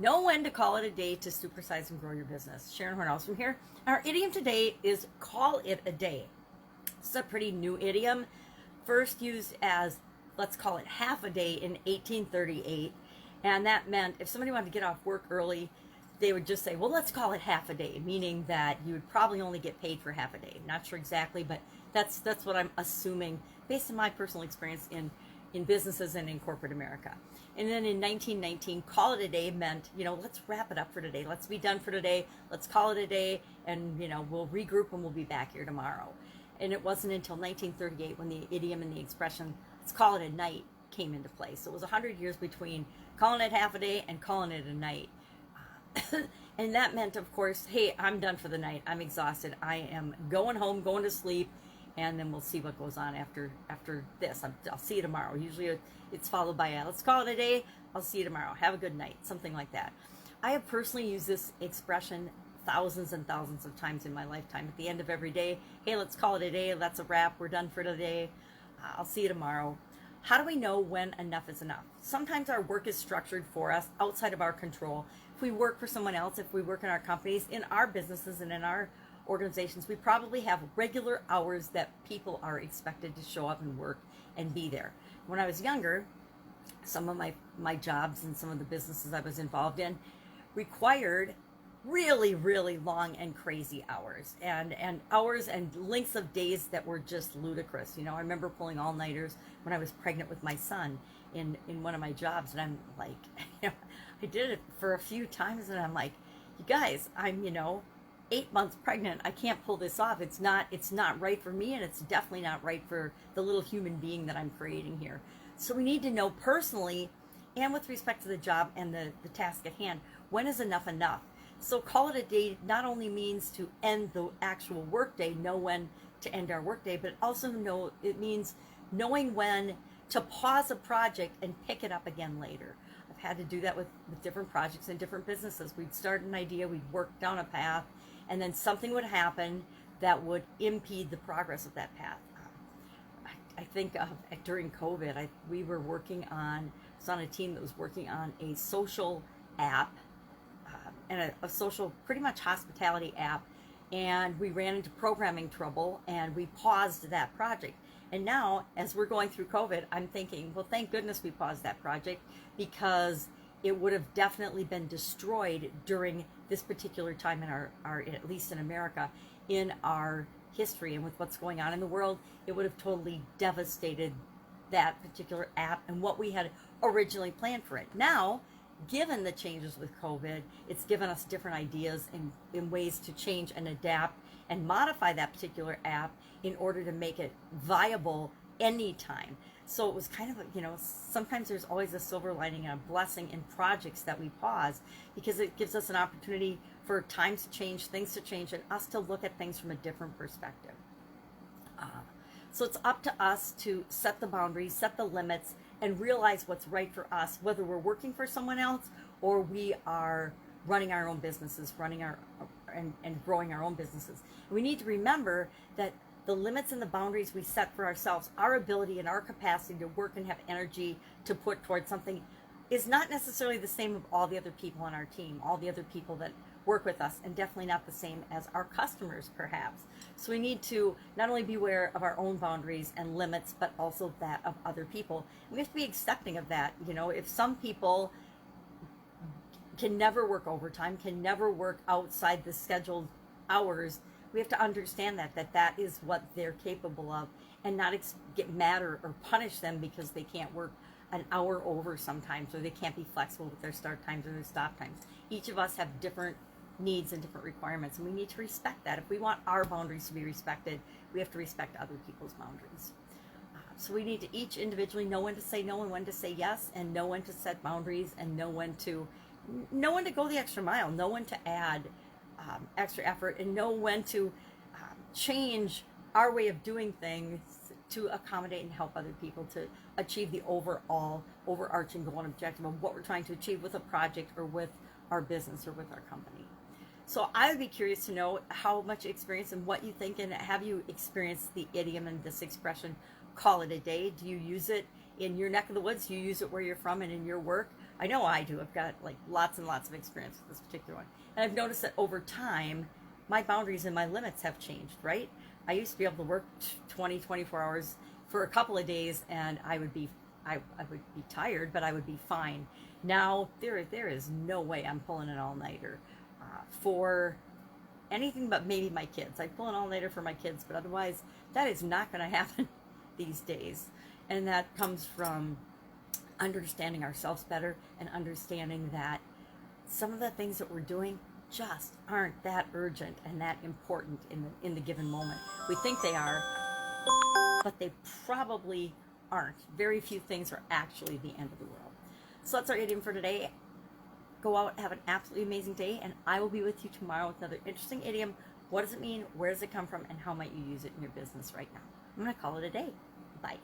Know when to call it a day to supersize and grow your business. Sharon Horne-Ellstrom here. Our idiom today is call it a day. It's a pretty new idiom. First used as, let's call it half a day in 1838. And that meant if somebody wanted to get off work early, they would just say, well, let's call it half a day, meaning that you would probably only get paid for half a day. Not sure exactly, but that's what I'm assuming based on my personal experience in businesses and in corporate America. And then in 1919, call it a day meant, let's wrap it up for today. Let's be done for today. Let's call it a day, and, we'll regroup and we'll be back here tomorrow. And it wasn't until 1938 when the idiom and the expression, let's call it a night, came into place. So it was 100 years between calling it half a day and calling it a night. And that meant, of course, hey, I'm done for the night. I'm exhausted. I am going home, going to sleep, and then we'll see what goes on after this. I'll see you tomorrow. Usually it's followed by let's call it a day. I'll see you tomorrow. Have a good night. Something like that. I have personally used this expression thousands and thousands of times in my lifetime. At the end of every day, hey, let's call it a day. That's a wrap. We're done for today. I'll see you tomorrow. How do we know when enough is enough? Sometimes our work is structured for us outside of our control. If we work for someone else, if we work in our companies, in our businesses, and in our organizations, we probably have regular hours that people are expected to show up and work and be there. When I was younger, some of my jobs and some of the businesses I was involved in required really, really long and crazy hours, and hours and lengths of days that were just ludicrous. I remember pulling all-nighters when I was pregnant with my son in one of my jobs, and I'm like, I did it for a few times, and I'm like, you guys, I'm 8 months pregnant. I can't pull this off. It's not right for me, and it's definitely not right for the little human being that I'm creating here. So we need to know personally, and with respect to the job and the task at hand, when is enough enough? So call it a day not only means to end the actual workday, know when to end our workday, but also it means knowing when to pause a project and pick it up again later. I've had to do that with different projects and different businesses. We'd start an idea, we'd work down a path, and then something would happen that would impede the progress of that path. I think during COVID, we were working on, I was on a team that was working on a social app, and a social, pretty much hospitality app, and we ran into programming trouble, and we paused that project. And now, as we're going through COVID, I'm thinking, well, thank goodness we paused that project, because it would have definitely been destroyed during this particular time in our at least in America, in our history and with what's going on in the world. It would have totally devastated that particular app and what we had originally planned for it. Now, given the changes with COVID, it's given us different ideas in ways to change and adapt and modify that particular app in order to make it viable anytime. So it was kind of, sometimes there's always a silver lining and a blessing in projects that we pause, because it gives us an opportunity for times to change, things to change, and us to look at things from a different perspective. So it's up to us to set the boundaries, set the limits, and realize what's right for us, whether we're working for someone else or we are running our own businesses, and growing our own businesses. And we need to remember that the limits and the boundaries we set for ourselves, our ability and our capacity to work and have energy to put towards something, is not necessarily the same of all the other people on our team, all the other people that work with us, and definitely not the same as our customers, perhaps. So we need to not only be aware of our own boundaries and limits, but also that of other people. We have to be accepting of that. If some people can never work overtime, can never work outside the scheduled hours, we have to understand that is what they're capable of, and not get mad or punish them because they can't work an hour over sometimes, or they can't be flexible with their start times or their stop times. Each of us have different needs and different requirements, and we need to respect that. If we want our boundaries to be respected, we have to respect other people's boundaries. So we need to each individually know when to say no and when to say yes, and know when to set boundaries, and know when to go the extra mile, know when to add extra effort, and know when to change our way of doing things to accommodate and help other people to achieve the overarching goal and objective of what we're trying to achieve with a project or with our business or with our company. So I would be curious to know how much experience and what you think, and have you experienced the idiom and this expression, call it a day? Do you use it in your neck of the woods, you use it where you're from and in your work. I know I do. I've got like lots and lots of experience with this particular one. And I've noticed that over time, my boundaries and my limits have changed, right? I used to be able to work 20, 24 hours for a couple of days, and I would be tired, but I would be fine. Now, there is no way I'm pulling an all-nighter for anything but maybe my kids. I'd pull an all-nighter for my kids, but otherwise, that is not going to happen these days. And that comes from understanding ourselves better and understanding that some of the things that we're doing just aren't that urgent and that important in the given moment. We think they are, but they probably aren't. Very few things are actually the end of the world. So that's our idiom for today. Go out, have an absolutely amazing day, and I will be with you tomorrow with another interesting idiom. What does it mean? Where does it come from? And how might you use it in your business right now? I'm going to call it a day. Bye.